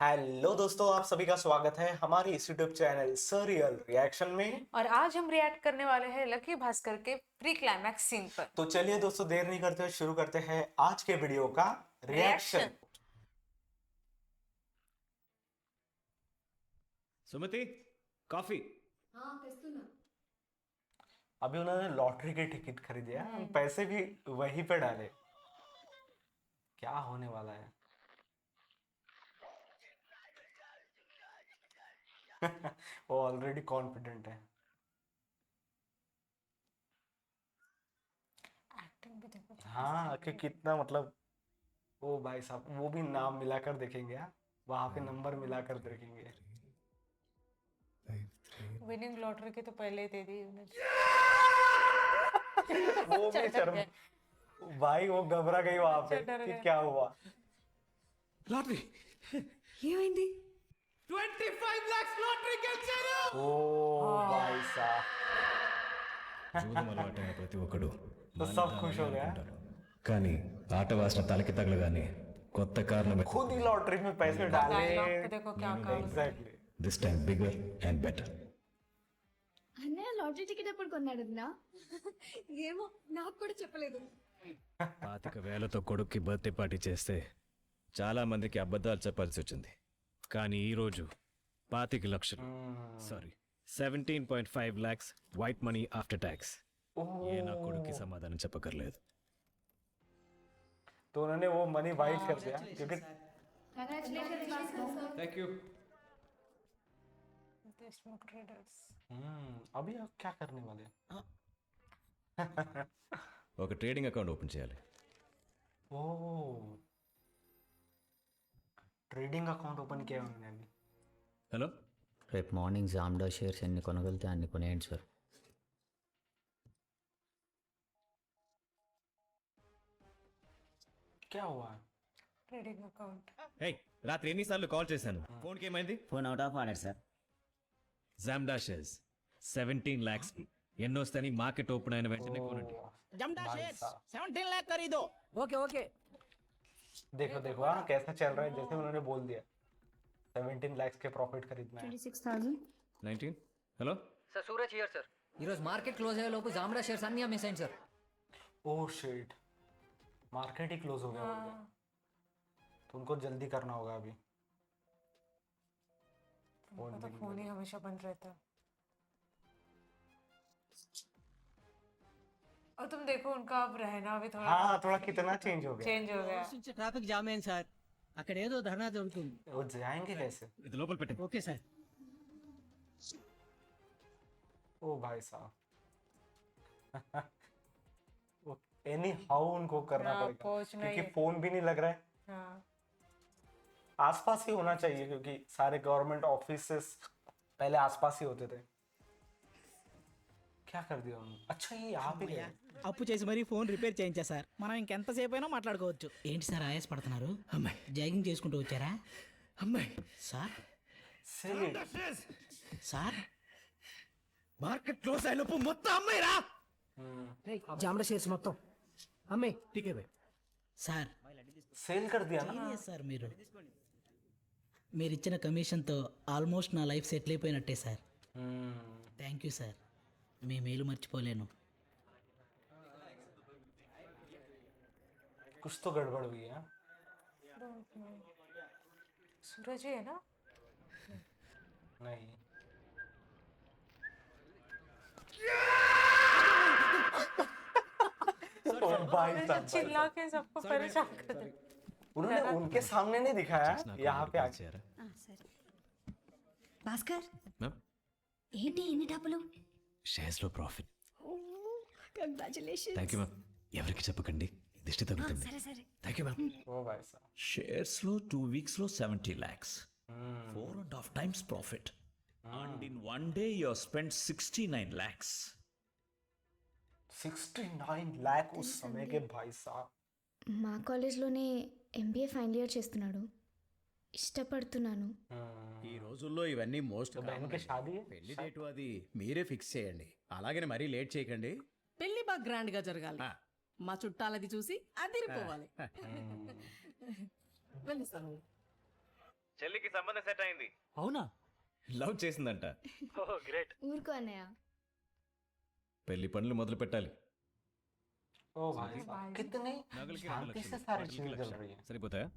Hello दोस्तों, आप सभी का स्वागत है हमारे इस यूट्यूब चैनल सरियल रिएक्शन में। और आज हम रिएक्ट करने वाले हैं लकी भास्कर के प्री क्लाइमैक्स सीन पर। तो चलिए दोस्तों, देर नहीं करते हुए शुरू करते हैं आज के वीडियो का रिएक्शन। सुमति कॉफी। अभी उन्होंने लॉटरी की टिकट खरीदी है, पैसे भी वहीं पे डाले। क्या होने वाला है? वो ऑलरेडी कॉन्फिडेंट है। एक्टिंग भी देखो हाँ, कि कितना मतलब। ओ भाई साहब, वो भी नाम मिलाकर देखेंगे। हाँ, वहां पे नंबर मिलाकर देखेंगे। विनिंग लॉटरी की तो पहले ही दे दी उन्हें। वो भी शर्म। भाई वो घबरा गई वहां पे डर कि गया। क्या हुआ। లాటరీ ఏమైంది 25 lakhs లాటరీ గెలిచారు. ओ भाई साहब, జూదం అలవాటైన ప్రతి ఒక్కడు तो सब खुश हो गया। కానీ ఆట వాసన తలకి తగలగానే కొత్త కారణం खुद ही लॉटरी में पैसे डाले। डायलॉग पे देखो क्या कहा। Exactly. This time bigger and better. అన్నయ్య లాటరీ టికెట్ ఎప్పుడు కొన్నాడు అన్నా ఏమో నాకు కూడా చెప్పలేదు 25,000తో కొడుక్కి బర్త్డే పార్టీ చేస్తే చాలా మందికి అబద్ధాలు చెప్పాల్సి వచ్చింది. కానీ ఈరోజు 25 లక్షలు, sorry 17.5 lakhs white money after tax. ఏ నా కొడుక్కి సమాధానం చెప్పకర్లేదు. तो उन्होंने वो मनी वाइट कर दिया क्योंकि థ్యాంక్ యూ. देशमुख ट्रेडर्स। अभी आप क्या करने वाले हैं? ఒక ట్రేడింగ్ అకౌంట్ ఓపెన్ చేయాలి. ओ, ట్రేడింగ్ అకౌంట్ ఓపెన్ किया उन्होंने अभी। హలో, రేపు మార్నింగ్ జామ్డా షేర్స్ ఎన్ని కొనగలితే అన్ని కొనేయండి సార్. क्या हुआ? Trading account. హే రాత్రి ఎన్నిసార్లు కాల్ చేశాను, ఫోన్కి ఏమైంది? Phone out of order sir. జామ్డా షేర్స్ 17 lakhs ఎన్నొస్తాయని మార్కెట్ ఓపెన్ అయిన వెంటనే కొనండి. जमडा भाई शेयर्स साहब। 17 लाख खरीदो. Okay okay. देखो देखो, हाँ कैसा चल रहा है, जैसे उन्होंने बोल दिया 17 lakhs के प्रॉफिट खरीदना है। 26,000 19. Hello, sir Suraj here sir. ఈరోజు మార్కెట్ క్లోజ్ అయ్యే లోపు జామ్డా షేర్స్ అన్నీ అమ్మేసాయండి సార్. ओ शिट, मार्केट ही क्लोज हो गया होगा। तो उनको जल्दी करना होगा अभी। उनका तो फोन ही हमेशा बंद रहता है। और तुम देखो उनका अब रहना भी थोड़ा हाँ, थोड़ा कितना चेंज हो गया। चेंज हो गया। నుంచి ట్రాఫిక్ జామ్ అయింది సార్. అక్కడ ఏదో ధర్నా జరుగుతుంది. वो जाएंगे कैसे? ఇది లోపల పెట్టండి. Okay sir. ओ भाई साहब। वो एनी हाउ उनको करना हाँ, पड़ेगा पहुंचना ही क्योंकि है। फोन भी नहीं लग रहा है। हाँ, आसपास ही होना चाहिए क्योंकि सारे गवर्नमेंट ऑफिसेस पहले आसपास ही होते थे। क्या कर दिया उन्होंने? अच्छा, ये यहाँ पे है। అప్పు చేసి మరీ ఫోన్ రిపేర్ చేయించా సార్. మనం ఇంకెంతసేపు అయినా మాట్లాడుకోవచ్చు. ఏంటి సార్ ఆయాసపడుతున్నారు? అమ్మాయి జాగింగ్ చేసుకుంటూ వచ్చారా అమ్మాయి sir? Sell it. Sir market close అయ్యే లోపు మొత్తం అమ్మాయిరా. జామ్డా షేర్స్ మొత్తం అమ్మాయి టీకే బై. సార్ सेल कर दिया ना। సీరియస్ సార్ మీరు ఇచ్చిన కమిషన్తో ఆల్మోస్ట్ నా లైఫ్ సెటిల్ అయిపోయినట్టే సార్. థ్యాంక్ యూ సార్, మీ మేలు మర్చిపోలేను. कुछ तो गड़बड़ हुई है। सूरज ही है ना? नहीं, ओ भाई साहब, चिल्ला के सबको परेशान कर दे। उन्होंने उनके सामने नहीं दिखाया, यहाँ पे आके। చేయారా? సరే భాస్కర్ మ్యామ్, ఏంటి ఎన్ని డబ్బులు షేర్స్ లో profit. Congratulation thank you ma'am. ఎవరికి చెప్పకండి, దిష్టి తగ్గుతుంది. సరే సరే థ్యాంక్ యూ మ్యామ్. ओ भाई साहब। షేర్స్లో 2 వీక్స్లో 70 lakhs, 4.5 times profit, and in one day you have spent 69 lakhs. 69 lakh उस समय के भाई साहब। మా కాలేజ్లోనే ఎంబీఏ ఫైనల్ ఇయర్ చేస్తున్నాడు. ఇష్టపడుతున్నాను. ఈ రోజుల్లో ఇవన్నీ మోస్ట్ तो बहन की शादी है। పెళ్లి డేటు అది మీరే ఫిక్స్ చేయండి. అలాగని మరీ లేట్ చేయకండి. పెళ్లి బాగా గ్రాండ్ గా జరగాలి. ఆ. మా చుట్టాలది చూసి అదిరిపోవాలి. వెళ్ళిస్తాను. చెల్లికి సంబంధం సెట్ అయింది. అవునా? లవ్ చేసిందంట. ఊరుకో అన్నయ్య. పెళ్లి పనులు మొదలు పెట్టాలి. ओ भाई साहब, कितने నగలకి शांति 2 से లక్షలు, सारी బట్టలకి चीजें चल లక్ష. रही है। సరిపోతాయా?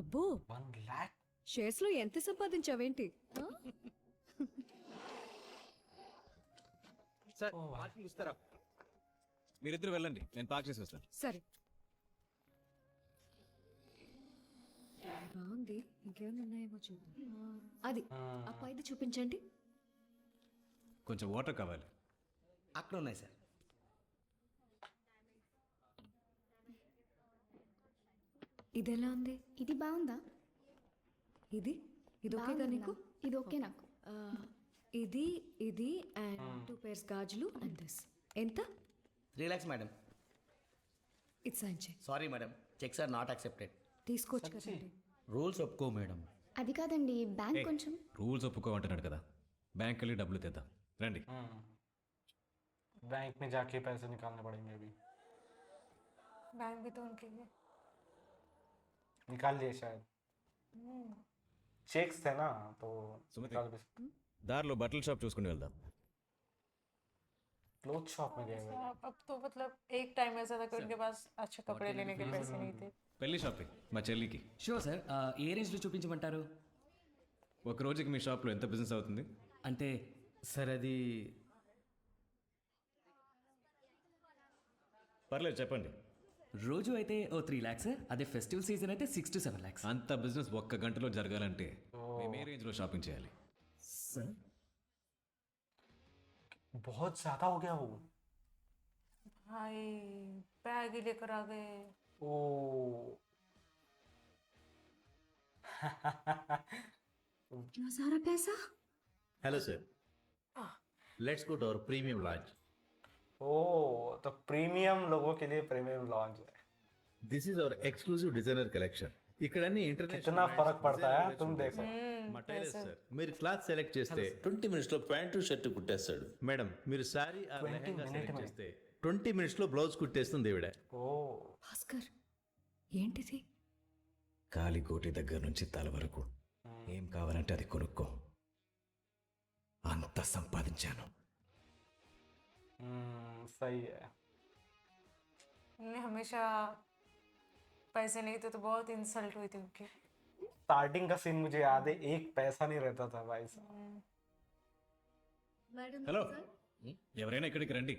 అబ్బో 1 लाख షేర్స్ లో ఎంత సంపాదించావేంటి ఆ? సార్ పార్కింగ్ ఇస్తారా? మీరిద్దరు వెళ్ళండి, నేను పార్క్ చేసి వస్తాను. సరే బాగుంది. ఇంకేమైనా ఉన్నాయేమో చూద్దాం. అది ఆ పైది చూపించండి. కొంచెం వాటర్ కావాలి. అక్కడ ఉన్నాయి సార్. ఇది ఎలా ఉంది? ఇది బాగుందా? ఇది ఇది ఓకేగా నీకు? ఇది ఓకే నాకు. ఆ, ఇది ఇది అండ్ 2 pairs గాజులు అండ్ దిస్ ఎంత? 3 lakhs మేడం. ఇది సైన్ చేయి. Sorry madam, checks are not accepted. తీసుకోవచ్చు కదండి. రూల్స్ ఒప్పుకో మేడం. అది కాదండి, బ్యాంక్ కొంచెం. రూల్స్ ఒప్పుకోమంటున్నాడు కదా, బ్యాంక్ వెళ్ళి డబ్బులు తెద్దాం రండి. बैंक में जाके पैसे निकालने पड़ेंगे अभी। बैंक भी तो उनके लिए। निकाल लिए शायद, चेक्स थे ना तो सुमित, निकाल भी। దారిలో బట్టల షాప్ చూసుకుని వెళ్దాం. क्लोथ शॉप में गए हुए। अब तो मतलब एक टाइम ऐसा था कि उनके पास अच्छे कपड़े लेने के पैसे नहीं थे। పెళ్లి షాపింగ్ మా చెల్లికి. Sure sir. ఏ రేంజ్లో చూపించమంటారు? ఒక రోజుకి మీ షాప్లో ఎంత బిజినెస్ అవుతుంది? అంటే సార్ అది పర్లేదు చెప్పండి. రోజు అయితే ఓ 3 lakhs సార్. అదే ఫెస్టివల్ సీజన్ అయితే 6 to 7 lakhs. అంత బిజినెస్ ఒక్క గంటలో జరగాలంటే మేము ఏ రేంజ్లో షాపింగ్ చేయాలి? సార్ बहुत ज्यादा हो गया वो। भाई बैग ही लेकर आ गए। ओ నా సారా पैसा? Hello sir, let's go to our premium launch. ओ तो प्रीमियम लोगों के लिए प्रीमियम लॉन्च है। This is our exclusive designer collection. ఇక్కడ అన్ని ఇంటర్నేషనల్ कितना फर्क पड़ता है तुम देखो। మటైలర్ సార్. మీరు క్లాత్ సెలెక్ట్ చేస్తే 20 మినిట్స్ లో ప్యాంటు షర్ట్ కుట్టేస్తాడు. మేడం మీరు సారీ ఆ లెహంగా సెలెక్ట్ చేస్తే 20 మినిట్స్ లో బ్లౌజ్ కుట్టేస్తుంది ఈవిడ. ओ భాస్కర్ ఏంటిది? కాలి కోటి దగ్గర నుంచి తల వరకు ఏం కావాలంటే అది కొనుక్కో. అంత సంపాదించాను. सही है। उन्हें हमेशा पैसे नहीं थे तो बहुत इंसल्ट हुई थी उनकी। स्टार्टिंग का सीन मुझे याद है, एक पैसा नहीं रहता था भाई साहब। మేడం హలో, ఎవరైనా ఇక్కడికి రండి.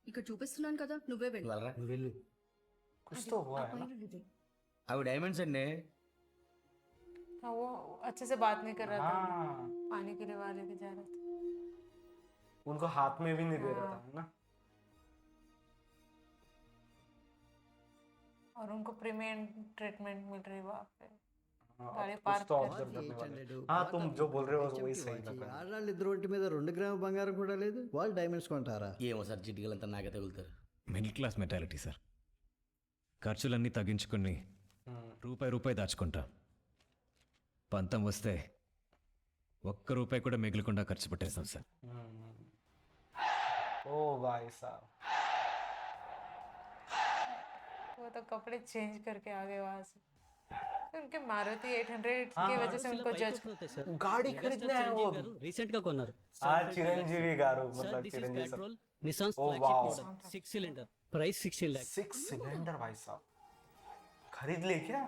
ఇక్కడ చూపిస్తున్నాను కదా, నువ్వే వెళ్ళు. వెళ్ళరా, నువ్వు వెళ్ళు. कुछ तो हुआ है ना। అవి డైమండ్స్ అండి. हाँ वो अच्छे से बात नहीं कर रहा था, हाँ पानी के लिए वहाँ लेके जा रहा था। उनको हाथ में भी नहीं दे रहा था ना। और उनको प्रीमियम ट्रीटमेंट मिल रही वहाँ पे। हाँ, गाड़ी कुछ पार्क तो कर ऑब्जर्व करने वाले। हाँ तुम जो बोल रहे हो वही सही लग रहा है। ఆడవాళ్ళు ఇద్దరు ఒంటి మీద 2 గ్రాముల బంగారం కూడా లేదు, వాళ్ళు డైమండ్స్ కొంటారా? ఏమో సార్, జిడ్డుగలంతా నాకే తగులుతారు. Middle class mentality sir. ఖర్చులన్నీ తగ్గించుకుని రూపాయి దాచుకుంటా. పంతం వస్తే ఒక్క రూపాయి కూడా మిగలకుండా ఖర్చు పెట్టేస్తాం సార్. ओ भाई साहब, वो तो कपड़े चेंज करके आ गए वहाँ से। तो उनके मारुति 800 की वजह से उनको जज गाड़ी खरीदने आए वो अभी। రీసెంట్ గా కొన్నారు. हाँ चिरंजीवी गारू, मतलब Chiranjeevi sir. Nissan oh wow, 6 cylinder, price 16 lakh. 6 cylinder भाई साहब, खरीद ले क्या?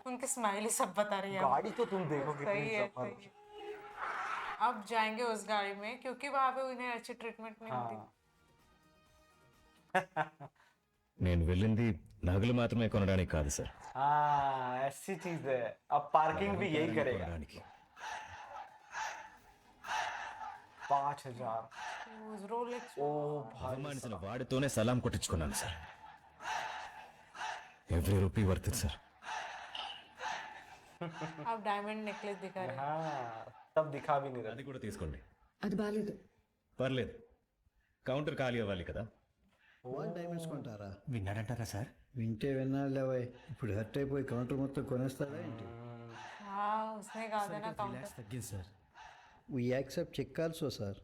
उनके स्माइल ही सब बता रही है। गाड़ी तो तुम देखो सही कितनी है, जबरदस्त। सही है। अब जाएंगे उस गाड़ी में क्योंकि वहाँ पे उन्हें अच्छी ट्रीटमेंट नहीं मिलती। हाँ నేను వెళ్ళింది నగలు మాత్రమే కొనడానికి కాదు సార్, हाँ ऐसी चीज है। अब पार्किंग भी यही करेगा। కొనడానికి. 5000। रोलेक्स ओ भाई అవమానించిన వాడితోనే సలాం కొట్టించుకున్నాను sir. Every rupee worth sir. अब डायमंड नेकलेस दिखा रहे हैं। हाँ तब दिखा भी नहीं रहा। అది కూడా తీసుకోండి. అది బాగాలేదు. పర్లేదు, కౌంటర్ ఖాళీ అవ్వాలి కదా. వాళ్ళు డైమండ్స్ కొంటారా? విన్నాడంటారా సార్? వింటే విన్నాళ్ళేవై, ఇప్పుడు హర్ట్ అయిపోయి కౌంటర్ మొత్తం కొనేస్తారా ఏంటి? हाँ उसने कहा था ना काउंटर। తగ్గింది sir. We accept cheque also sir.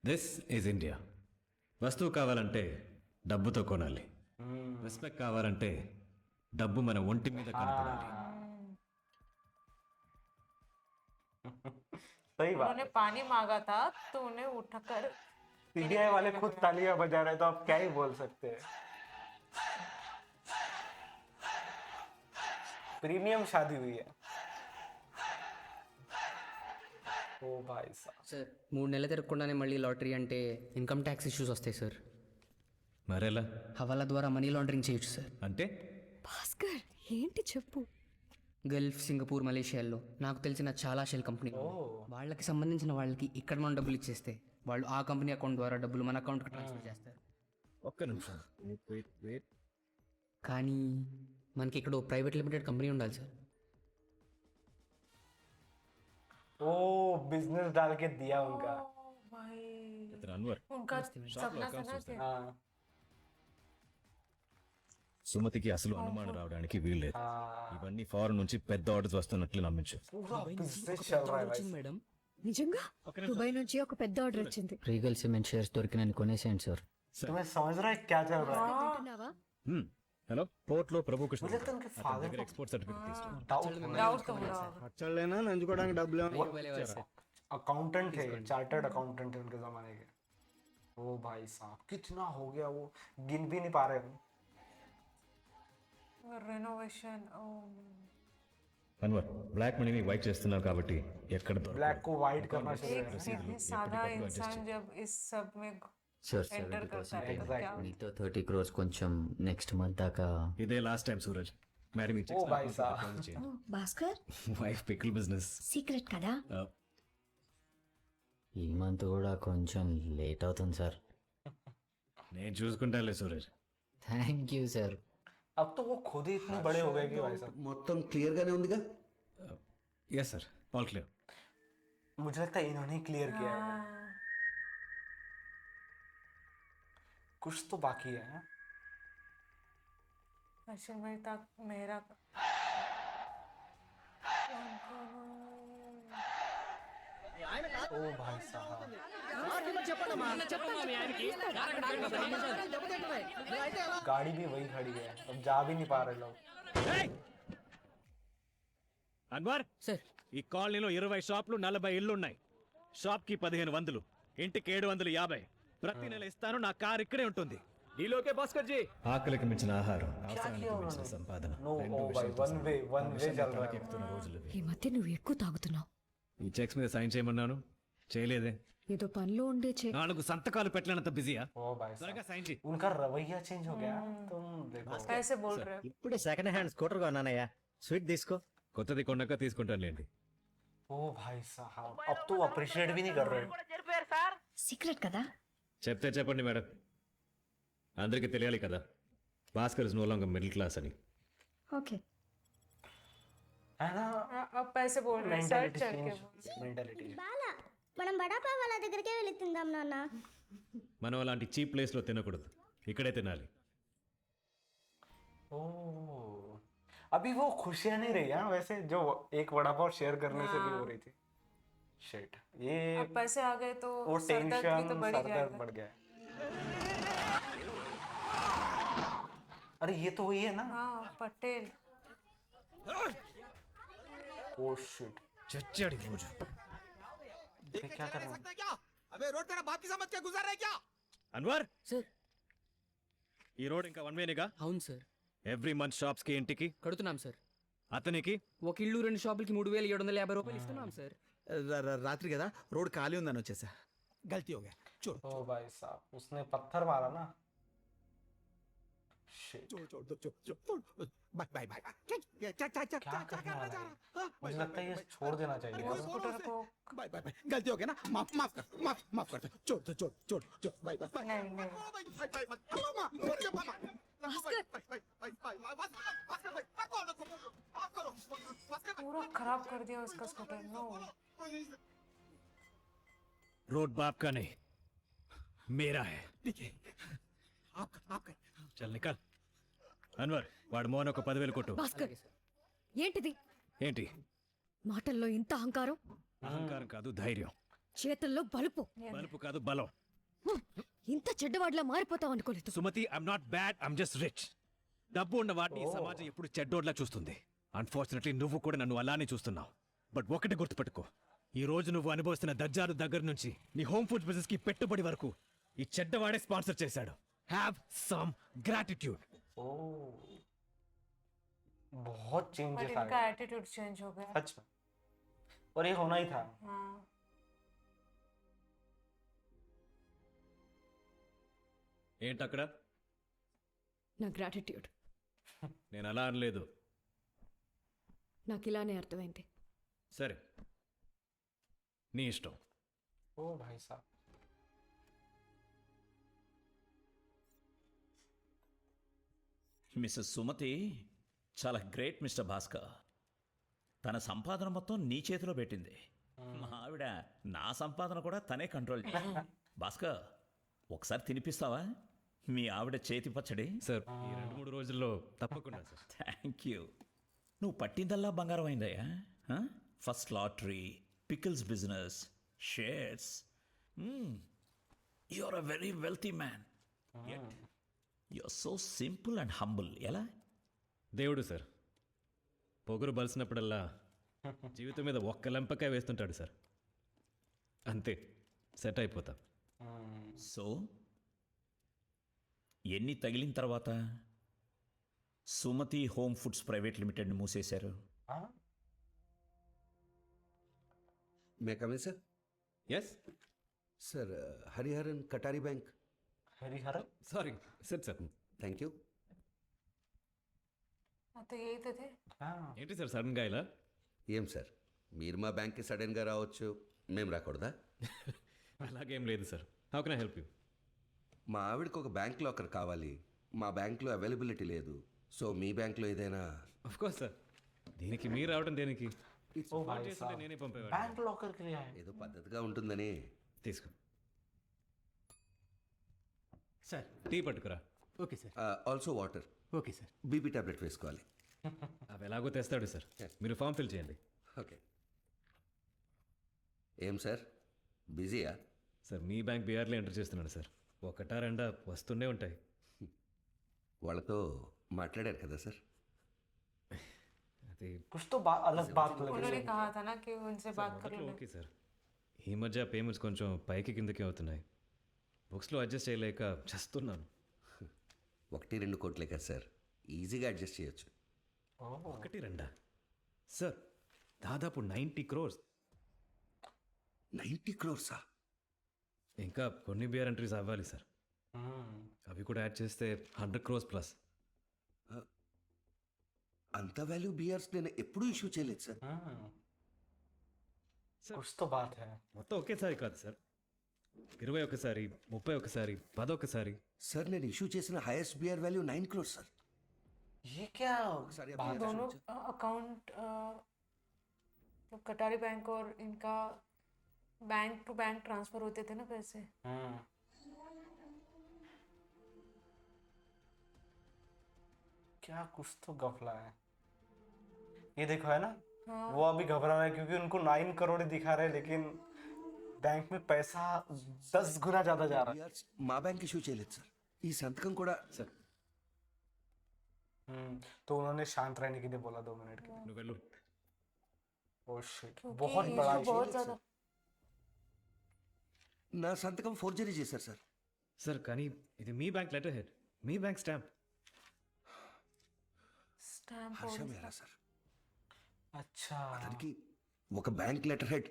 This is India. వస్తువు కావాలంటే డబ్బుతో కొనాలి, రెస్పెక్ట్ కావాలంటే డబ్బు మన ఒంటి మీద కనపడాలి. सही बात उन्होंने पानी मांगा था तो उन्हें उठाकर सीबीआई वाले खुद तालियां बजा रहे हैं, तो आप क्या ही बोल सकते हैं. प्रीमियम शादी हुई है. ओ भाई साहब. సార్ 3 నెలలు తిరగకుండానే మళ్ళీ లాటరీ అంటే ఇన్కమ్ ట్యాక్స్ ఇష్యూస్ వస్తాయి సార్. మరెలా హవాలా ద్వారా మనీ లాండరింగ్ చేయొచ్చు సార్. అంటే? భాస్కర్ ఏంటి చెప్పు. గల్ఫ్, సింగపూర్, మలేషియాల్లో నాకు తెలిసిన చాలా షెల్ కంపెనీలు వాళ్ళకి సంబంధించిన వాళ్ళకి ఇక్కడ మనం డబ్బులు ఇచ్చేస్తే వాళ్ళు ఆ కంపెనీ అకౌంట్ ద్వారా డబ్బులు మన అకౌంట్కి ట్రాన్స్ఫర్ చేస్తారు. ఒక్క నిమిషం. వెయిట్. కానీ మనకి ఇక్కడ ప్రైవేట్ లిమిటెడ్ కంపెనీ ఉండాలి సార్. ओ बिजनेस डाल के दिया उनका. भाई ఇతను అన్వర్. उनका सपना था ना कि हाँ. సుమతికి అసలు అనుమానం రావడానికి వీల్లేదు. ఇవన్నీ ఫారెన్ నుంచి పెద్ద ఆర్డర్స్ వస్తున్నట్లు నమ్మించు. पूरा बिजनेस चल रहा है भाई. మేడం నిజంగా దుబాయ్ నుంచి ఒక పెద్ద ఆర్డర్ వచ్చింది. రీగల్ సిమెంట్ షేర్స్ దొరికినని కొనేసేయండి సార్. तुम्हें समझ रहा है क्या चल रहा है? వింటున్నావా? హలో, పోర్ట్ లో ప్రభు కృష్ణ मुझे तो उनके फादर को ఎక్స్పోర్ట్ సర్టిఫికేట్ తీసుకో. डाउट तो हो रहा होगा. అచ్చలేనా నంచుకోవడానికి డబ్బులు अकाउंटेंट थे, चार्टर्ड अकाउंटेंट थे उनके जमाने के. ओ भाई साहब कितना हो गया, वो गिन भी नहीं पा रहे हम. रेनोवेशन అన్వర్, బ్లాక్ మనీని వైట్ చేస్తున్నావు కాబట్టి ఎక్కడ దొరకదు. ब्लैक को वाइट करना शुरू एक सीधी साधा इंसान जब इस सब में సార్ एंटर करता है तो क्या మీతో 30 crores కొంచెం నెక్స్ట్ మంత్ దాకా. ఇదే లాస్ట్ టైం సూరజ్. మరి మీ ओ भाई साहब ఓ, Bhaskar wife pickle business. Secret కదా. ఈ మంత్ కూడా కొంచెం లేట్ అవుతుంది సార్. నేను చూసుకుంటాలే సూరజ్. Thank you sir. अब तो वो खुद ही इतने बड़े हो गए कि भाई साहब. మొత్తం క్లియర్ గానే ఉందిగా. Yes sir, all clear. मुझे लगता है इन्होंने ही क्लियर किया है. कुछ तो बाकी है. अश्विन भाई तक मेरा ओ भाई साहब गाड़ी भी वही खड़ी है, अब जा भी नहीं पा रहे लोग. అన్వర్ సార్ ఈ కాలనీలో 20 షాపులు 40 ఇళ్ళు ఉన్నాయి. షాప్ కి 1500, ఇంటికి 750. ప్రతి నెల ఇస్తాను. నా కార్ ఇక్కడే ఉంటుంది. డీలోకే భాస్కర్ జీ. ఆకలికి మించిన ఆహారం, అవసరానికి మించిన సంపాదన. नो ओ भाई वन वे चल रहा है. రోజులు ఈ మధ్య నువ్వు ఎక్కువ తాగుతున్నావు. ఈ చెక్స్ మీద సైన్ చేయమన్నాను, చేయలేదే. ఏదో పనిలో ఉండే చే 4 సంతకాలు పెట్టలేనంత బిజీయా? ओ भाई साहब త్వరగా సైన్ చేయి. उनका रवैया चेंज हो गया. तुम देखो कैसे बोल रहे हो. ఇప్పుడే సెకండ్ హ్యాండ్ స్కూటర్ కొన్నానయ్యా, స్వీట్ తీసుకో. కొత్తది కొన్నాక తీసుకుంటానులేండి. ओ भाई साहब अब तो अप्रिशिएट भी नहीं कर रहे. సీక్రెట్ కదా. చెప్తే చెప్పండి మేడం, అందరికీ తెలియాలి కదా Bhaskar is no longer middle class అని. ఓకే है ना. अब पैसे बोल रहे हैं सर मेंटालिटी चल के चेंज, मेंटालिटी. మనం బడాపా వాళ్ళ దగ్గరికే వెళ్ళి తిందాం నాన్న. మనం అలాంటి చీప్ ప్లేస్లో తినకూడదు, ఇక్కడే తినాలి. ओ अभी वो खुशियां नहीं रही हैं वैसे, जो एक वड़ा पाव शेयर करने से भी हो रही थी. शिट, ये अब पैसे आ गए तो वो सरदर्द भी टेंशन तो बढ़ ही सरदर्द जाएगा. बढ़ गया है. अरे ये तो वही है ना. हाँ पटेल. ओ शिट, చచ్చాడు ఈ రోజు. ये क्या कर रहा है. అన్వర్, సార్ ఈ రోడ్ ఇంకా 1 వేనేగా? అవును సార్. ఎవ్రీ మంత్ షాప్స్ కి ఇంటికి కడుతున్నాం సార్. అతనికి ఒక ఇల్లు 2 షాపులకి 3750 రూపాయలు ఇస్తున్నాం సార్. రాత్రి కదా రోడ్ ఖాళీ ఉందని వచ్చేసా. గల్తీ हो गया. छोड़ ओ भाई साहब उसने पत्थर मारा ना. शिट, छोड़ बाय बाय बाय. क्या करने वाला है. मुझे लगता है ये छोड़ देना चाहिए. स्कूटर को बाय बाय बाय. गलती हो गया ना, माफ कर. छोड़ बाय बाय. नहीं नहीं पूरा खराब कर दिया उसका स्कूटर. नो रोड बाप का नहीं, मेरा है. చల్ నికల్. అన్వర్, వాడు మోహన్ ఒక 10,000 కొట్టు. భాస్కర్ ఏంటిది. ఏంటి? మాటల్లో ఇంత అహంకారం. అహంకారం కాదు, ధైర్యం. చేతల్లో బలుపు. బలుపు కాదు, బలం. ఇంత చెడ్డవాడిలా మారిపోతావు అనుకోలేదు. Sumathi, I'm not bad, I'm just rich. డబ్బు ఉన్న వాటిని ఈ సమాజం ఎప్పుడు చెడ్డోడ్లా చూస్తుంది. అన్ఫార్చునేట్లీ నువ్వు కూడా నన్ను అలానే చూస్తున్నావు. బట్ ఒకటి గుర్తుపెట్టుకో, ఈ రోజు నువ్వు అనుభవిస్తున్న దర్జాలు దగ్గర నుంచి నీ హోమ్ ఫుడ్ బిజినెస్ కి పెట్టుబడి వరకు ఈ చెడ్డవాడే స్పాన్సర్ చేశాడు. Have some gratitude. ओ बहुत बट चेंजेस आ इनका गए एटीट्यूड चेंज हो गया. सच में, और ये होना ही था. हाँ. ఏంటక్కడ? నా గ్రాటిట్యూడ్ నేను అలా అనలేదు. నాకు ఇలానే అర్థమైంది. సరే, నీ ఇష్టం. ओ भाई साहब, మిస్సెస్ సుమతి చాలా గ్రేట్ మిస్టర్ భాస్కర్. తన సంపాదన మొత్తం నీ చేతిలో పెట్టింది. మా ఆవిడ నా సంపాదన కూడా తనే కంట్రోల్ చేసింది. భాస్కర్, ఒకసారి తినిపిస్తావా మీ ఆవిడ చేతి పచ్చడి? సార్, ఈ 2-3 రోజుల్లో తప్పకుండా సార్. Thank you. నువ్వు పట్టిందల్లా బంగారం అయిందయ్యా. First lottery, pickles business, shares. You are a very wealthy man. You are so simple and humble. ఎలా? దేవుడు సార్, పొగరు బలిసినప్పుడల్లా జీవితం మీద ఒక్క లెంపకాయ వేస్తుంటాడు సార్. అంతే, సెట్ అయిపోతాం. సో ఎన్ని తగిలిన తర్వాత సుమతి హోమ్ ఫుడ్స్ ప్రైవేట్ లిమిటెడ్ని మూసేశారు? May come in sir. Yes sir, Hariharan Katari bank. Harihar sorry sir. Sir thank you. तो यही तो थे. ఏంటి సార్ సడన్గా ఇలా? ఏం సార్, మీరు మా బ్యాంక్కి సడన్గా రావచ్చు, మేము రాకూడదా? అలాగేం లేదు sir. How can I help you? మా ఆవిడకి ఒక బ్యాంక్ లాకర్ కావాలి. మా బ్యాంక్లో అవైలబిలిటీ లేదు. సో మీ బ్యాంక్లో ఏదైనా? Of course sir. దీనికి మీరు రావడం దేనికి? ओ ఫోన్ भाई చేస్తుంటే साहब, నేనే పంపేవాడిని. बैंक लॉकर के लिए आए. ఏదో పద్ధతిగా ఉంటుందని. తీసుకో. సార్. టీ పట్టుకురా. Okay sir. Also water. Okay sir. BP tablet వేసుకోవాలి. అవి ఎలాగో తెస్తాడు సార్. మీరు ఫామ్ ఫిల్ చేయండి. ఓకే. ఏం సార్, బిజీయా? సార్, మీ బ్యాంక్ బీఆర్లో ఎంటర్ చేస్తున్నాడు సార్. ఒకటా రెండా వస్తూనే ఉంటాయి. వాళ్ళతో మాట్లాడారు కదా సార్? అది कुछ तो अलग बात लग रही उन्होंने है. कहा था ना कि उनसे बात कर మొదట్లో लो. Okay sir. ఈ మధ్య పేమెంట్స్ కొంచెం పైకి కిందకి అవుతున్నాయి. బుక్స్లో అడ్జస్ట్ చేయలేక చేస్తున్నాను. 1-2 కోట్లే కదా సార్, ఈజీగా అడ్జస్ట్ చేయొచ్చు. 1-2 సార్, దాదాపు 90 crores. 90 crores? ఇంకా కొన్ని బిఆర్ ఎంట్రీస్ అవ్వాలి సార్. అవి కూడా యాడ్ చేస్తే 100 crores ప్లస్. అంత వాల్యూ బియర్స్ నేను ఎప్పుడూ ఇష్యూ చేయలేదు సార్. कुछ तो बात है. మొత్తం ఒకేసారి కాదు సార్, 21 31 10 సార్, నేను ఇష్యూ చేసిన highest bearer value 9 crores sir. ये क्या ఒకసారి दोनों अकाउंट कटारी बैंक और इनका बैंक टू बैंक ट्रांसफर होते थे ना पैसे. क्या कुछ तो गफला है. ये देखो है ना, वो अभी घबरा रहा है क्योंकि उनको 9 करोड़ ही दिखा रहे हैं, लेकिन बैंक में पैसा 10 गुना ज्यादा जा रहा है. బియర్స్ మా బ్యాంక్ ఇష్యూ చేయలేదు సార్. ఈ సంతకం కూడా సార్. तो उन्होंने शांत रहने के लिए बोला 2 मिनट के लिए. నువ్వు వెళ్ళు. ओह शिट, क्योंकि बहुत issue बड़ा बहुत issue. ज्यादा. నా సంతకం ఫోర్జరీ చేశారు సార్. సార్, కానీ ఇది మీ బ్యాంక్ లెటర్ హెడ్, మీ బ్యాంక్ స్టాంప్. स्टैम्प హర్ష మేరా సార్. अच्छा, అతనికి ఒక బ్యాంక్ లెటర్ హెడ్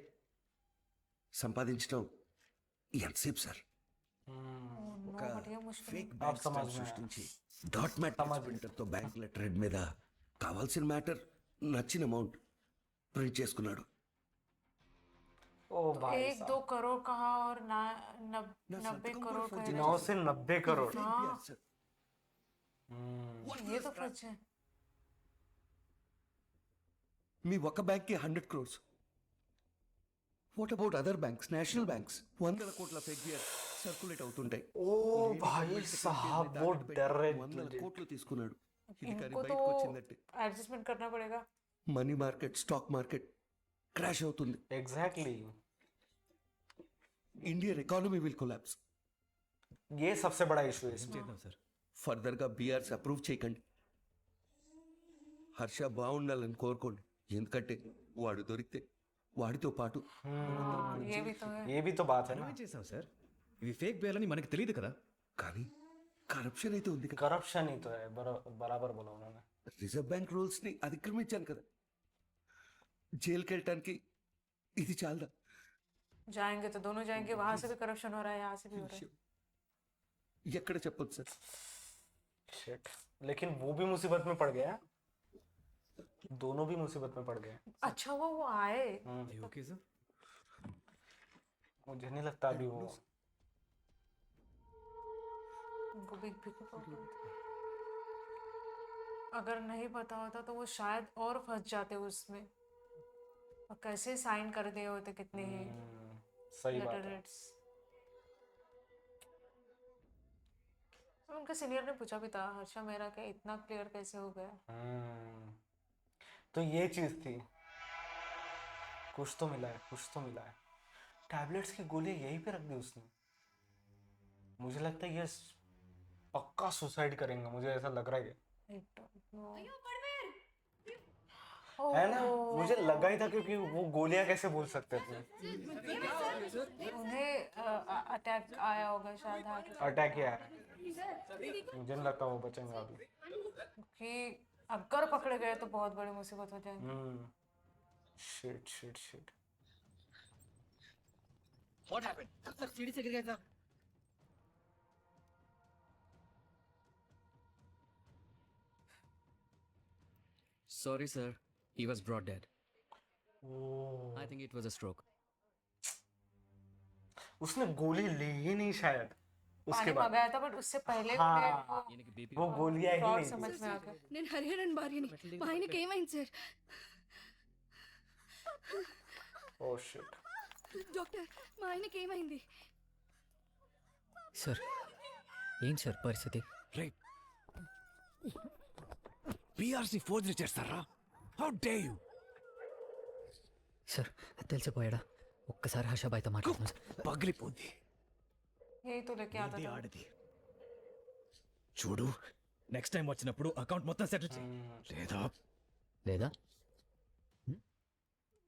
సంపాదించడం ఎంతసేపు సార్? ఒక ఫేక్ బ్యాంక్ స్టాంప్ సృష్టించి డాట్ మ్యాట్రిక్స్ ప్రింటర్తో బ్యాంక్ లెటర్ హెడ్ మీద కావాల్సిన మ్యాటర్, నచ్చిన అమౌంట్ ప్రింట్ చేసుకున్నాడు. ओ भाई 1-2 करोड़ कहा और 90 करोड़ कह रहे 9 से 90 करोड़. Beer sir. हैं. ये तो सच है. మీ ఒక బ్యాంక్కి 100 crores. What about other banks, national banks? 100 కోట్ల ఫేక్ బియర్ సర్క్యులేట్ అవుతుంటాయి. ओ भाई साहब, वो डर रहे. 100 కోట్లు తీసుకున్నాడు. ఇది కానీ इनको तो బయటకు వచ్చిందంటే एडजस्टमेंट करना पड़ेगा. Money market, stock market crash అవుతుంది. Exactly, Indian economy will collapse. ये सबसे बड़ा इशू है इसमें. చేద్దాం సార్. ఫర్దర్గా బిఆర్స్ అప్రూవ్ చేయకండి. హర్ష బాగుండాలని కోరుకోండి, ఎందుకంటే వాడు దొరికితే వాడితో పాటు ये भी तो है ये भी तो बात है ना। ఏం చేసావు సార్? ఇవి ఫేక్ బేల్ అని మనకి తెలియదు కదా. కానీ కరప్షన్ అయితే ఉంది కదా. करप्शन ही तो है, बराबर बोला उन्होंने। రిజర్వ్ బ్యాంక్ రూల్స్ ని అతిక్రమించాను కదా, జైలుకి వెళ్ళటానికి ఇది చాలదా? जाएंगे तो दोनों जाएंगे, वहां से भी करप्शन हो रहा है, यहाँ से भी हो रहा है। ఎక్కడ చెప్పొచ్చు సార్? शिट, लेकिन वो भी मुसीबत में पड़ गया, दोनों भी मुसीबत में पड़ गए। अच्छा वो आए, ఓకే సార్. मुझे नहीं लगता अभी वो उनको बिग बिग अगर नहीं पता होता तो वो शायद और फंस जाते उसमें, और कैसे साइन कर दिए होते कितने ही सही बात लेटर है। हेड्स। उनके सीनियर ने पूछा भी था, हर्षा मेरा क्या इतना क्लियर कैसे हो गया। तो ये चीज थी, कुछ तो मिला है, कुछ तो मिला है। टैबलेट्स की गोलियां यहीं पे रख दी उसने। मुझे लगता है ये पक्का सुसाइड करेंगे, मुझे ऐसा लग रहा है। है ना, मुझे लगा ही था क्योंकि वो गोलियां कैसे बोल सकते थे। उन्हें अटैक आया होगा शायद, अटैक किया है, मुझे नहीं लगता वो बचेंगे अभी। कि अगर पकड़े गए तो बहुत बड़ी मुसीबत हो जाएगी। Shit shit shit. What happened? सीढ़ी से गिर गया था. Sorry sir, he was brought dead. I think it was a stroke. उसने गोली ली ही नहीं शायद उसके पानी बाद। मंगाया था बट उससे पहले हाँ, वो गोलियां ही fraud नहीं समझ थी। में आ गया। నేను హరిహరన్ భార్యని, మా ఆయనకి ఏమైంది సార్? Oh shit. డాక్టర్, మా ఆయనకి ఏమైంది? సార్ ఏంటి సార్ పరిస్థితి? రైట్. పిఆర్సి ఫోర్జరీ చేస్తారా? How day you? సార్ తెలిసిపోయాడా? ఒక్కసారి హర్షాబాయ్తో మాట్లాడుతున్నాను సార్. పగిలిపోయింది. यही तो लेके आता था। ఆడది చూడు, నెక్స్ట్ టైం వచ్చినప్పుడు అకౌంట్ మొత్తం సెటిల్ చేయి. లేదా లేదా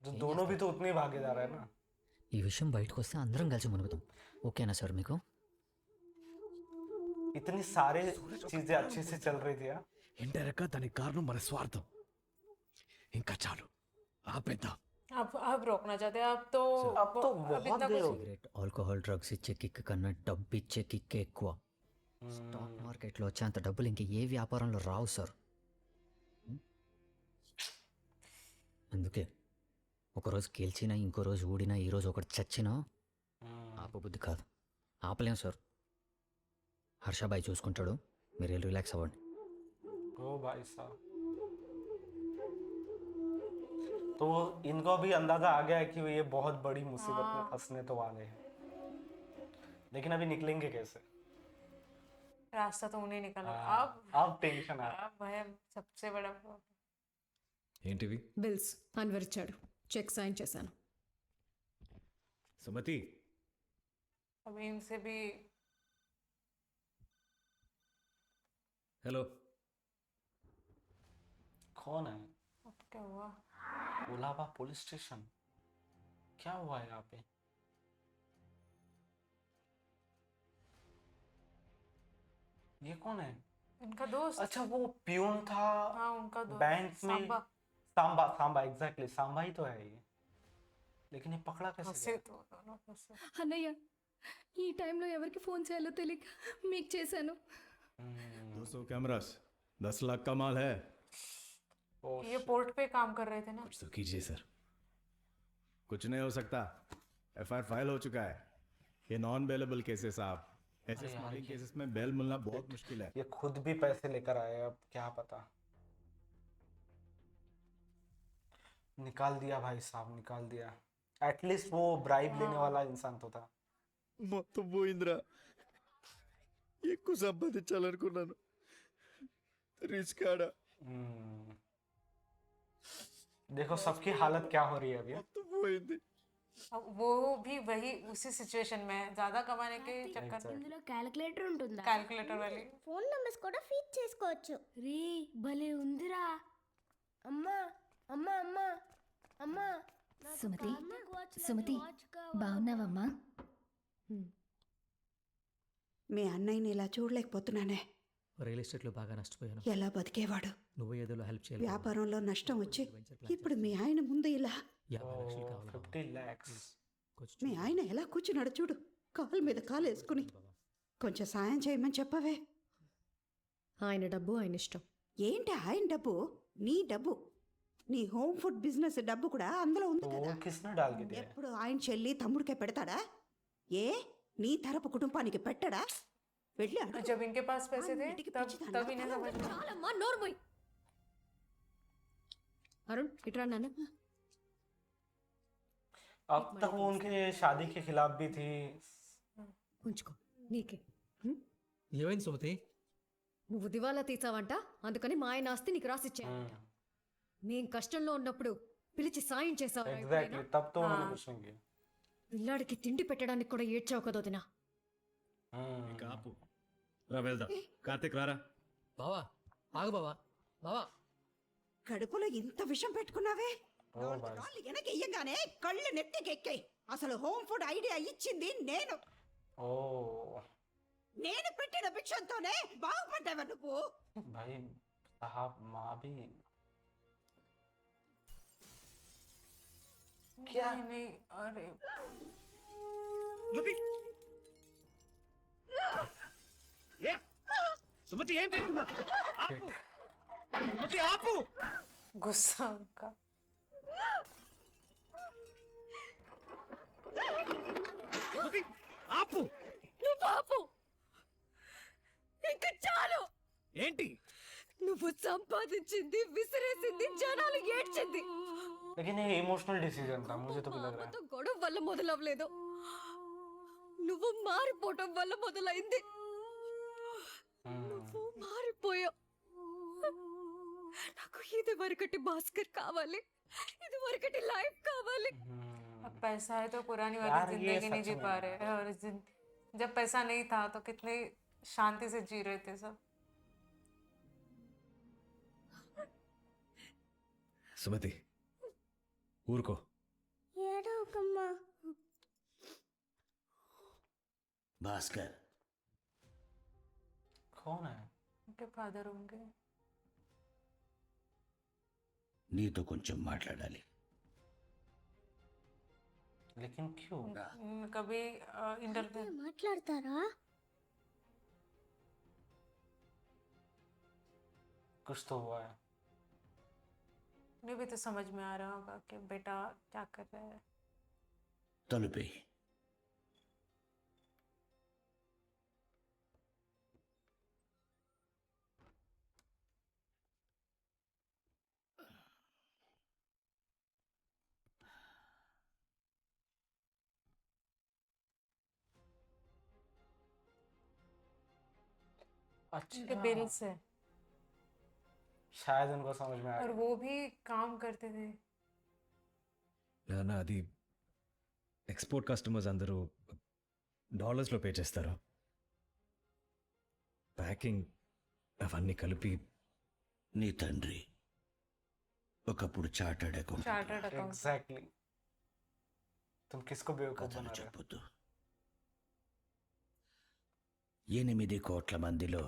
तो दोनों भी तो उतने ही भागीदार है ना। ఈ విషయం బయటకు వస్తే అందరం కలిసి మునుగుతాం. ఓకేనా సార్ మీకు? इतनी सारी चीजें अच्छे से चल रही थी यार। ఇండైరెక్ట్గా దానికి కారణం మన స్వార్థం. ఇంకా చాలు, ఆపేద్దాం. अब रोकना चाहते हैं, अब तो अब इतना कुछ సిగరెట్, ఆల్కహాల్, డ్రగ్స్ ఇచ్చే కిక్ కన్నా డబ్బు ఇచ్చే కిక్ ఎక్కువ. స్టాక్ మార్కెట్లో వచ్చేంత డబ్బులు ఇంక ఏ వ్యాపారంలో రావు సార్. అందుకే ఒకరోజు గెలిచినా, ఇంకో రోజు ఊడినా, ఈరోజు ఒకటి చచ్చినా ఆపబుద్ధి కాదు. ఆపలేం సార్. హర్షాబాయ్ చూసుకుంటాడు, మీరు వెళ్ళి రిలాక్స్ అవ్వండి. ओ भाई साहब, तो इनको भी अंदाजा आ गया है कि ये बहुत बड़ी मुसीबत में फंसने तो वाले हैं, लेकिन अभी निकलेंगे कैसे? रास्ता तो उन्हें निकला। अब टेंशन आ रहा है। अब भय सबसे बड़ा problem। ఏంటివి? బిల్స్ అన్వర్ ఇచ్చాడు, చెక్ సైన్ చేశాను. సుమతి, अभी इनसे भी హలో. कौन है? अब क्या हुआ? कोलाबा पुलिस स्टेशन, क्या हुआ है यहाँ पे? ये कौन है? इनका दोस्त। अच्छा वो पियून था। हाँ उनका दोस्त बैंक में। सांबा। सांबा, सांबा एग्जैक्टली, सांबा ही तो है ये। लेकिन ये पकड़ा कैसे फंसे गया? तो दोनों फंसे। అన్నయ్య, ఈ టైంలో ఎవరికి ఫోన్ చేయాలో తెలియక మీకు చేశాను. 200 कैमरास, 10 लाख का माल है. ये पोर्ट पे काम कर रहे थे ना। कुछ तो कीजिए सर. कुछ नहीं हो सकता, एफआईआर फाइल हो चुका है. ये नॉन बेलेबल केसेस साहब. ऐसे स्मगलिंग केसेस में बेल मिलना बहुत मुश्किल है. ये खुद भी पैसे लेकर आए, अब क्या पता। निकाल दिया भाई साहब, निकाल दिया। एटलीस्ट वो ब्राइब लेने वाला इंसान तो था। మొత్తం పోయిందిరా. ఎక్కువ సంపాదించాలనుకున్నాను, రిస్క్ ఆడా. देखो सबकी हालत क्या हो रही है अभी। మొత్తం పోయింది. अब वो भी वही उसी सिचुएशन में है, ज्यादा कमाने के चक्कर में। ఇందులో క్యాలిక్యులేటర్ ఉంటుందా? कैलकुलेटर वाली। ఫోన్ నంబర్స్ కూడా ఫీడ్ చేసుకోవచ్చు. రే భలే ఉందిరా. అమ్మా అమ్మా అమ్మా అమ్మా సుమతి సుమతి బాగున్నావమ్మా? మీ అన్నయ్యని ఇలా చూడలేకపోతున్నానే. రియల్ ఎస్టేట్లో బాగా నష్టపోయాను. ఎలా బతికేవాడు. నువ్వు ఏదో హెల్ప్ చేయాలి. వ్యాపారంలో నష్టం వచ్చి ఇప్పుడు మీ ఆయన ముందు ఇలా 50 లక్షలు కావాలి. 50 lakhs. మీ ఆయన ఎలా కూర్చున్నాడు చూడు, కాలు మీద కాలు వేసుకుని. కొంచెం సాయం చేయమని చెప్పవే. ఆయన డబ్బు ఆయన ఇష్టం. ఏంటి ఆయన డబ్బు? నీ డబ్బు, నీ హోమ్ ఫుడ్ బిజినెస్ డబ్బు కూడా అందులో ఉంది वो కదా. किसने डाल के दिया? ఎప్పుడు ఆయన చెల్లి తమ్ముడికే పెడతాడా? ఏ నీ తరపు కుటుంబానికి పెట్టడా? వెళ్ళి అడుగు. जब इनके पास पैसे थे ఇంటికి तब పిచ్చిదానా? तब इन्हें समझ में చాలమ్మా నోర్మోయ్. అరుణ్ ఇట్రా నాన్న. अब तक वो उनके शादी के खिलाफ भी थी. ఉంచుకో నీకే. ఏమైంది సుమతి? నువ్వు దివాలా తీసావంట, అందుకని మా ఆయన ఆస్తి నీకు రాసిచ్చాను. మేం కష్టంలో ఉన్నప్పుడు పిలిచి సాయం చేసావు. एग्जैक्टली, तब तो उन्होंने कुछ नहीं किया. పిల్లాడికి తిండి పెట్టడానికి కూడా ఏడ్చావు కదా వదినా. ఇక ఆపు. రా వెళ్దాం. కార్తీక్ రారా. బావా ఆగు బావా. బావా కడుపులో ఇంత విషం పెట్టుకున్నావే. కాళ్ళు వెనకెయ్యంగానే కళ్ళు నెత్తికెక్కాయి. అసలు హోమ్ ఫుడ్ ఐడియా ఇచ్చింది నేను. నేను పెట్టిన భిక్షంతోనే బాగుపడ్డావా నువ్వు. भाई साहब माँ भी क्या नहीं. अरे సుమతి ఏం చేస్తున్నా? సుమతి ఆపు. गुस्सा उनका. సుమతి ఆపు. నువ్వు పాపు ఇంకా చాలు. ఏంటి? నువ్వు సంపాదించింది విసిరేసింది జనాలు ఏడ్చింది. लेकिन ये इमोशनल डिसीजन था, मुझे तो भी लग रहा है. గొడవ వల్ల మొదలవలేదు, నువ్వు మారిపోవటం వల్ల మొదలైంది. నువ్వు మారిపోయావు. నాకు ఇది వరకటి భాస్కర్ కావాలి, ఇది వరకటి లైఫ్ కావాలి. अब पैसा है तो पुरानी यार, वाली ये जिंदगी नहीं सच जी में पा रहे हैं. और जब पैसा नहीं था तो कितने शांति से जी रहे थे सब. సుమతి ఊరుకో. ఏడవకమ్మా. భాస్కర్, कौन है? उनके फादर होंगे. నీతో కొంచెం మాట్లాడాలి. लेकिन क्यों? कभी इंटरव्यू మాట్లాడతారా? कुछ तो हुआ है. उन्हें भी तो समझ में आ रहा होगा कि बेटा क्या कर रहा है. తలుపే. उनके बिल से. शायद उनको समझ में आया. और वो भी काम करते थे. నాన్న అది ఎక్స్పోర్ట్ కస్టమర్స్ అందరూ డాలర్స్లో పే చేస్తారు. ప్యాకింగ్ అవన్నీ కలిపి. నీ తండ్రి ఒకప్పుడు chartered account. Chartered account. Exactly. तुम किसको बेवकूफ కథలు बना रहे हो? చెప్పొద్దు. 8 కోట్ల మందిలో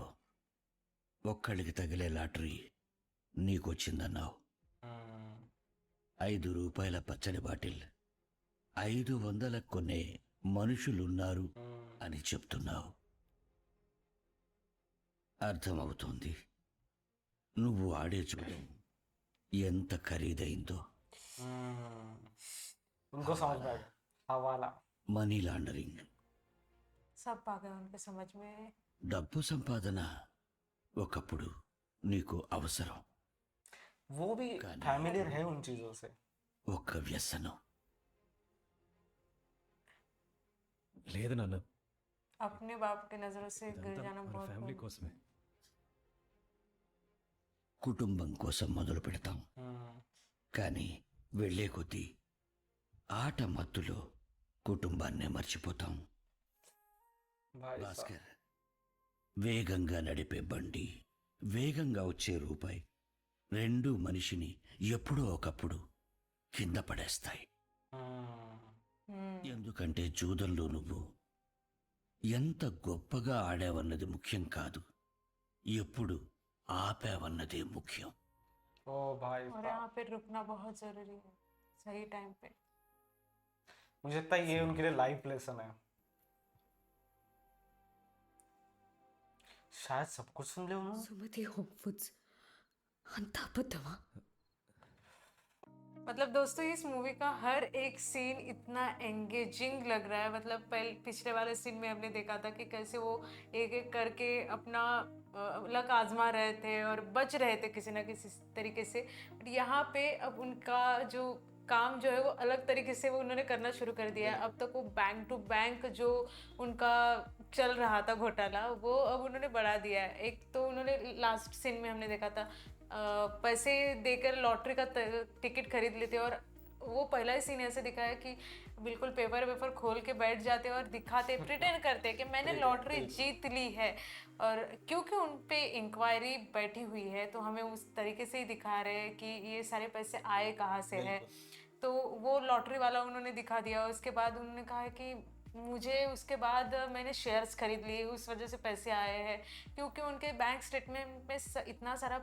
ఒక్కడికి తగిలే లాటరీ నీకొచ్చిందన్నావు. 5 రూపాయల పచ్చడి బాటిల్ 500 కొనే మనుషులున్నారు అని చెప్తున్నావు. అర్థమవుతోంది నువ్వు ఆడే చూడడం ఎంత ఖరీదైందో. उनको समझ में आया. हवाला. మనీ లాండరింగ్, सब आ गए उनके समझ में. డబ్బు సంపాదన ఒకప్పుడు నీకు అవసరం. वो भी फैमिलियर है उन चीजों से. ఒక్క వ్యసనం. లేదు నాన్న, अपने बाप की नजरों से गिर ఇదంతా जाना మన बहुत ఫ్యామిలీ కోసమే. కుటుంబం కోసం మొదలు పెడతాం, కానీ వెళ్ళే కొద్దీ ఆట మత్తులో కుటుంబాన్నే మర్చిపోతాం. भाई साहब. భాస్కర్, వేగంగా నడిపే బండి, వేగంగా వచ్చే రూపాయి రెండు మనిషిని ఎప్పుడో ఒకప్పుడు కింద పడేస్తాయి. ఎందుకంటే జూదంలో నువ్వు ఎంత గొప్పగా ఆడావన్నది ముఖ్యం కాదు, ఎప్పుడు ఆపావన్నదే ముఖ్యం. ओ भाई और यहाँ पे रुकना बहुत जरूरी है, सही टाइम पे. मुझे लगता है ये उनके लिए लाइफ लेसन है. शायद सब कुछ सुन लिया उन्होंने. సుమతి హోమ్ ఫుడ్స్ అంత అబద్ధమా? मतलब दोस्तों इस मूवी का हर एक सीन इतना एंगेजिंग लग रहा है. मतलब पिछले वाले सीन में हमने देखा था कि कैसे वो एक एक करके अपना लक आजमा रहे थे और बच रहे थे किसी ना किसी तरीके से. बट यहाँ पे अब उनका जो काम जो है वो अलग तरीके से वो उन्होंने करना शुरू कर दिया है. अब तक वो बैंक टू बैंक जो उनका चल रहा था घोटाला, वो अब उन्होंने बढ़ा दिया है. एक तो उन्होंने लास्ट सीन में हमने देखा था पैसे देकर लॉटरी का टिकट खरीद लेते और वो पहला ही सीन ऐसे दिखाया कि बिल्कुल पेपर खोल के बैठ जाते और दिखाते, प्रिटेंड करते कि मैंने लॉटरी जीत ली है. और क्योंकि उन पे इंक्वायरी बैठी हुई है तो हमें उस तरीके से ही दिखा रहे हैं कि ये सारे पैसे आए कहाँ से है. तो वो लॉटरी वाला उन्होंने दिखा दिया. उसके बाद उन्होंने कहा कि मुझे उसके बाद मैंने शेयर्स खरीद लिए, उस वजह से पैसे आए हैं. क्योंकि उनके बैंक स्टेटमेंट में इतना सारा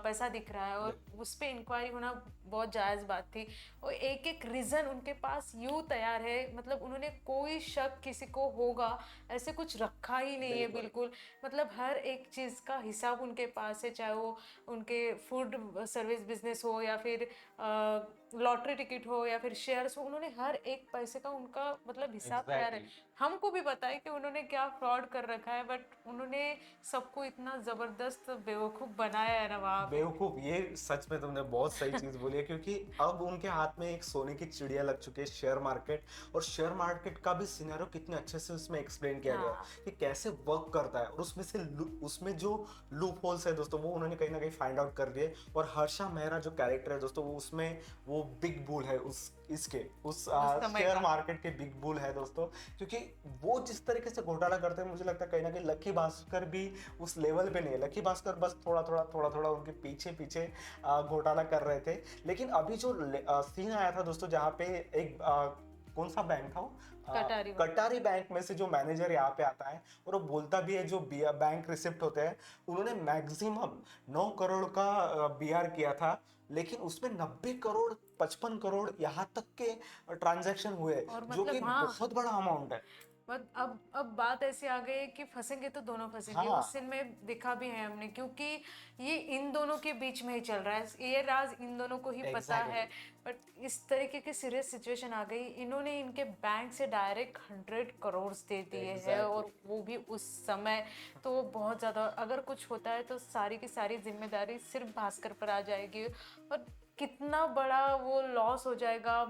पैसा दिख रहा है और उस पर इंक्वायरी होना बहुत जायज़ बात थी. और एक एक रीज़न उनके पास यूँ तैयार है. मतलब उन्होंने कोई शक किसी को होगा ऐसे कुछ रखा ही नहीं है बिल्कुल. मतलब हर एक चीज़ का हिसाब उनके पास है, चाहे वो उनके फूड सर्विस बिजनेस हो या फिर लॉटरी टिकट हो या फिर शेयर्स हो. उन्होंने हर एक पैसे का उनका मतलब हिसाब तैयार है. हमको भी पता है कि उन्होंने क्या फ्रॉड कर रखा है, बट उन्होंने सबको इतना ज़बरदस्त बेवकूफ़ बनाया है ना वहाँ पे. बेवकूफ, ये सच में तुमने बहुत सही चीज बोली है. क्योंकि अब उनके हाथ में एक सोने की चिड़िया लग चुकी है, शेयर मार्केट. और शेयर मार्केट का भी सिनेरियो कितने अच्छे से उसमें एक्सप्लेन किया गया है कि कैसे वर्क करता है. और उसमें जो लूप होल्स है दोस्तों, वो उन्होंने कहीं ना कहीं फाइंड आउट कर दिए. और हर्षा मेहरा जो कैरेक्टर है दोस्तों, वो उसमें वो बिग बुल है उस शेयर मार्केट के बिग बुल है दोस्तों. क्योंकि वो जिस तरीके से घोटाला करते हैं, मुझे लगता है कहीं ना कहीं लकी भास्कर भी उस लेवल पे नहीं है. लकी भास्कर बस थोड़ा थोड़ा उनके पीछे घोटाला कर रहे थे. लेकिन अभी जो सीन आया था दोस्तों, जहाँ पे एक कौन सा बैंक था वो, कटारी बैंक में से जो मैनेजर यहाँ पे आता है और वो बोलता भी है जो बैंक रिसिप्ट होते हैं, उन्होंने मैक्सिमम 9 करोड़ का बीआर किया था. लेकिन उसमें 90 करोड़ 55 करोड़ यहाँ तक के ट्रांजैक्शन हुए, जो कि बहुत बड़ा अमाउंट है. बट अब बात ऐसी आ गई है कि फंसेंगे तो दोनों फंसेंगे. हाँ. उस सीन में देखा भी है हमने, क्योंकि ये इन दोनों के बीच में ही चल रहा है. ये राज इन दोनों को ही पता है. बट इस तरीके की सीरियस सिचुएशन आ गई. इन्होंने इनके बैंक से डायरेक्ट 100 करोड़ दे दिए हैं और वो भी उस समय. तो बहुत ज़्यादा, अगर कुछ होता है तो सारी की सारी जिम्मेदारी सिर्फ भास्कर पर आ जाएगी. और कितना बड़ा वो लॉस हो जाएगा.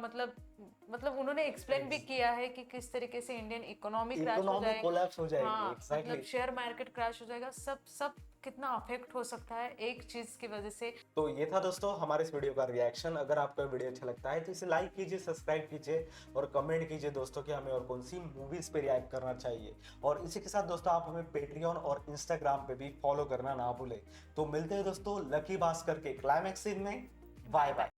मतलब उन्होंने एक्सप्लेन भी किया है कि किस तरीके से इंडियन इकोनॉमी कोलैप्स हो जाएगी. हाँ, Exactly. मतलब शेयर मार्केट क्रैश हो जाएगा. सब कितना अफेक्ट हो सकता है एक चीज की वजह से. तो ये था दोस्तों हमारे इस वीडियो का रिएक्शन. अगर आपको वीडियो अच्छा लगता है तो इसे लाइक कीजिए, सब्सक्राइब कीजिए और कमेंट कीजिए दोस्तों कि हमें और कौन सी मूवीज पे रिएक्ट करना चाहिए. और इसी के साथ दोस्तों आप हमें पेट्रियन और इंस्टाग्राम पे भी फॉलो करना ना भूलें. तो मिलते हैं दोस्तों लकी भास्कर के क्लाइमैक्स सीन में. Bye bye.